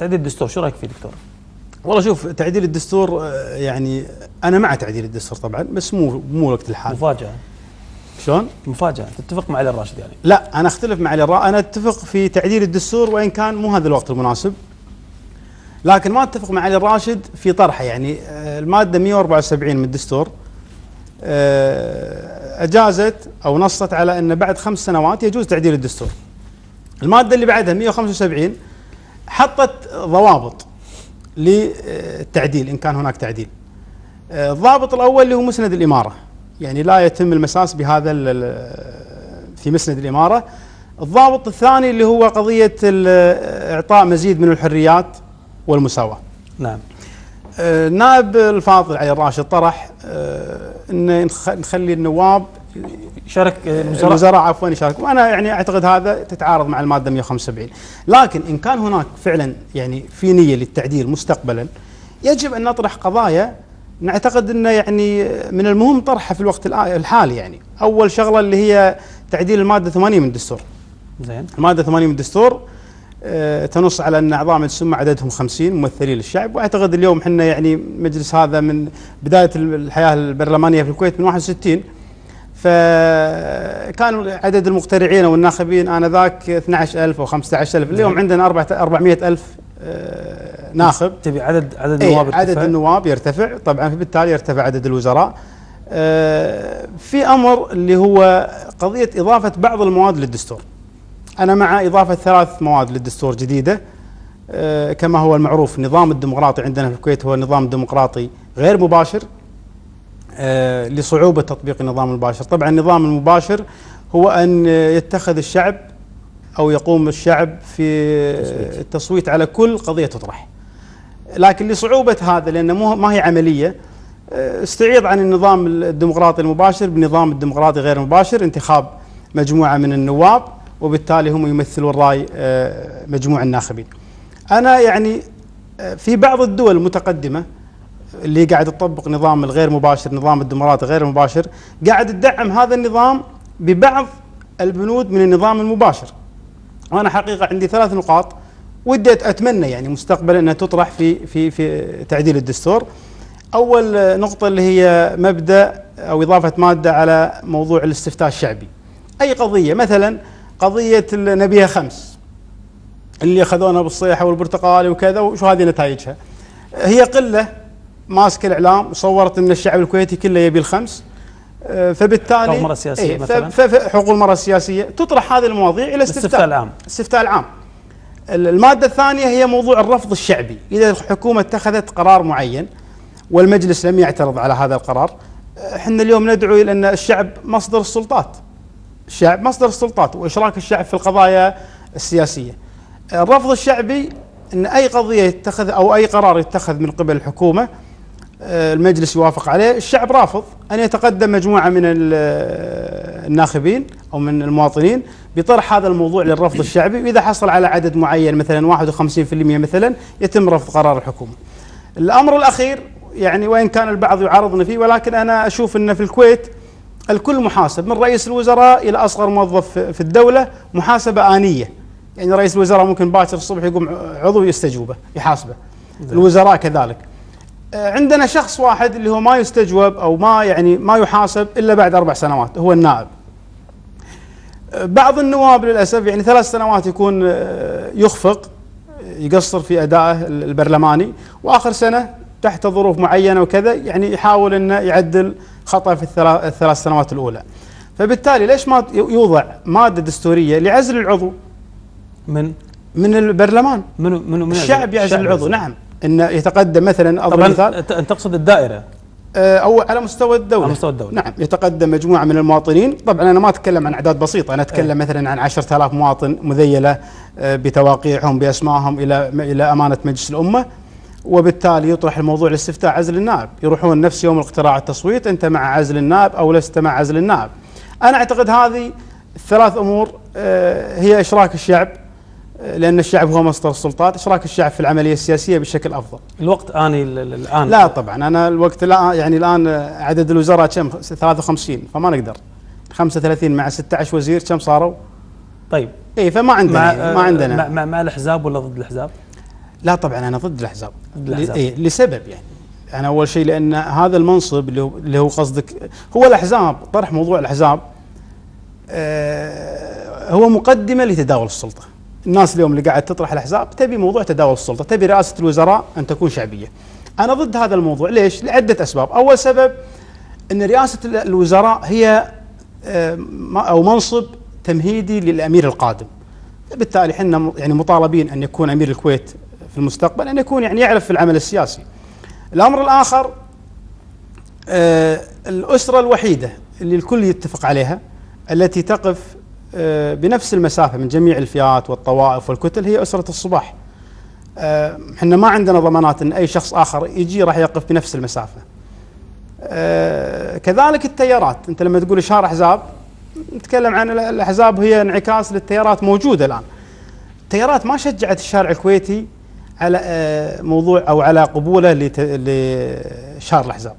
تعديل الدستور شو رايك فيه دكتور؟ والله شوف، تعديل الدستور يعني انا مع تعديل الدستور طبعا، بس مو وقت الحال. مفاجأة. شلون؟ مفاجأة. تتفق مع علي الراشد يعني؟ لا، انا اختلف مع علي الراشد. انا اتفق في تعديل الدستور وان كان مو هذا الوقت المناسب، لكن ما اتفق مع علي الراشد في طرحه. يعني الماده 174 من الدستور اجازت او نصت على ان بعد 5 سنوات يجوز تعديل الدستور. الماده اللي بعدها 175 حطت ضوابط للتعديل ان كان هناك تعديل. الضابط الاول اللي هو مسند الاماره، يعني لا يتم المساس بهذا في مسند الاماره. الضابط الثاني اللي هو قضيه اعطاء مزيد من الحريات والمساواه. نعم. النائب الفاضل علي الراشد طرح ان نخلي النواب يشارك الوزراء عفوا يشاركوا. وانا يعني اعتقد هذا تتعارض مع الماده 175. لكن ان كان هناك فعلا يعني في نيه للتعديل مستقبلا، يجب ان نطرح قضايا نعتقد انه يعني من المهم طرحها في الوقت الحالي. يعني اول شغله اللي هي تعديل الماده 80 من الدستور. زين. الماده 80 من الدستور تنص على ان اعضاء مجلس الامه عددهم 50 ممثلين للشعب، واعتقد اليوم احنا يعني مجلس هذا من بدايه الحياه البرلمانيه في الكويت من 61، فكان عدد المقترعين او الناخبين انذاك 12,000 او 15,000. اليوم عندنا 400,000 ناخب. تبي عدد النواب يرتفع؟ عدد النواب يرتفع طبعا، فبالتالي يرتفع عدد الوزراء. في امر اللي هو قضيه اضافه بعض المواد للدستور. أنا مع إضافة 3 مواد للدستور جديدة. كما هو المعروف، النظام الديمقراطي عندنا في الكويت هو نظام ديمقراطي غير مباشر لصعوبة تطبيق النظام المباشر. طبعا النظام المباشر هو أن يتخذ الشعب أو يقوم الشعب في التصويت على كل قضية تطرح، لكن لصعوبة هذا لأنه ما هي عملية، استعيض عن النظام الديمقراطي المباشر بالنظام الديمقراطي غير المباشر، انتخاب مجموعة من النواب وبالتالي هم يمثلون رأي مجموع الناخبين. أنا يعني في بعض الدول المتقدمة اللي قاعد تطبق نظام الغير مباشر، نظام الديمقراطي غير المباشر، قاعد تدعم هذا النظام ببعض البنود من النظام المباشر. وأنا حقيقة عندي 3 نقاط ودي أتمنى يعني مستقبلا أنها تطرح في تعديل الدستور. أول نقطة اللي هي مبدأ أو إضافة مادة على موضوع الاستفتاء الشعبي. أي قضية، مثلا قضية نبيها 5 اللي أخذونا بالصيحة والبرتقالي وكذا، وشو هذه نتائجها؟ هي قلة ماسك الإعلام وصورت أن الشعب الكويتي كله يبي ال5، فبالتالي حقوق المرأة السياسية مثلا، حقوق المرأة السياسية تطرح هذه المواضيع إلى الاستفتاء العام. الاستفتاء العام. المادة الثانية هي موضوع الرفض الشعبي. إذا الحكومة اتخذت قرار معين والمجلس لم يعترض على هذا القرار، احنا اليوم ندعو إلى أن الشعب مصدر السلطات. الشعب مصدر السلطات وإشراك الشعب في القضايا السياسية. الرفض الشعبي أن أي قضية يتخذ أو أي قرار يتخذ من قبل الحكومة المجلس يوافق عليه، الشعب رافض أن يتقدم مجموعة من الناخبين أو من المواطنين بطرح هذا الموضوع للرفض الشعبي، وإذا حصل على عدد معين مثلا 51% مثلا يتم رفض قرار الحكومة. الأمر الأخير يعني وإن كان البعض يعارضني فيه، ولكن أنا أشوف أن في الكويت الكل محاسب من رئيس الوزراء إلى أصغر موظف في الدولة محاسبة آنية. يعني رئيس الوزراء ممكن باكر الصبح يقوم عضو يستجوبه يحاسبه، الوزراء كذلك. عندنا شخص واحد اللي هو ما يستجوب أو ما يحاسب إلا بعد 4 سنوات، هو النائب. بعض النواب للأسف يعني 3 سنوات يكون يخفق يقصر في أدائه البرلماني، وآخر سنة تحت ظروف معينة وكذا يعني يحاول أنه يعدل خطأ في ال3 سنوات الأولى. فبالتالي ليش ما يوضع مادة دستورية لعزل العضو من البرلمان؟ من الشعب يعزل العضو. نعم، انه يتقدم مثلا طبعا انت تقصد الدائرة او على مستوى الدولة. على مستوى الدولة. نعم، يتقدم مجموعة من المواطنين. طبعا انا ما اتكلم عن اعداد بسيطة، انا اتكلم مثلا عن 10,000 مواطن مذيلة بتواقيعهم باسمائهم الى امانة مجلس الامة، وبالتالي يطرح الموضوع لاستفتاء عزل النائب. يروحون نفس يوم الاقتراع التصويت، انت مع عزل النائب او لست مع عزل النائب. انا اعتقد هذه ال3 امور هي اشراك الشعب، لأن الشعب هو مصدر السلطات، إشراك الشعب في العملية السياسية بشكل أفضل. الوقت آني الآن؟ لا طبعا، أنا الوقت لا، يعني الآن عدد الوزراء كم؟ 53، فما نقدر 35 مع 16 وزير كم صاروا؟ طيب إيه، فما عندنا ما عندنا مع الأحزاب ولا ضد الأحزاب؟ لا طبعا انا ضد الاحزاب. الأحزاب. لسبب يعني. انا اول شيء لان هذا المنصب اللي هو قصدك هو الاحزاب، طرح موضوع الاحزاب هو مقدمه لتداول السلطه. الناس اليوم اللي قاعد تطرح الاحزاب تبي موضوع تداول السلطه، تبي رئاسه الوزراء ان تكون شعبيه. انا ضد هذا الموضوع، ليش؟ لعده اسباب. اول سبب ان رئاسه الوزراء هي او منصب تمهيدي للامير القادم، بالتالي احنا يعني مطالبين ان يكون امير الكويت في المستقبل ان يكون يعني يعرف في العمل السياسي. الامر الاخر الاسره الوحيده اللي الكل يتفق عليها التي تقف بنفس المسافه من جميع الفئات والطوائف والكتل هي اسره الصباح. احنا ما عندنا ضمانات ان اي شخص اخر يجي راح يقف بنفس المسافه. كذلك التيارات، انت لما تقول اشهار احزاب نتكلم عن الاحزاب هي انعكاس للتيارات موجوده الان. التيارات ما شجعت الشارع الكويتي على موضوع او على قبوله لشهر الاحزاب.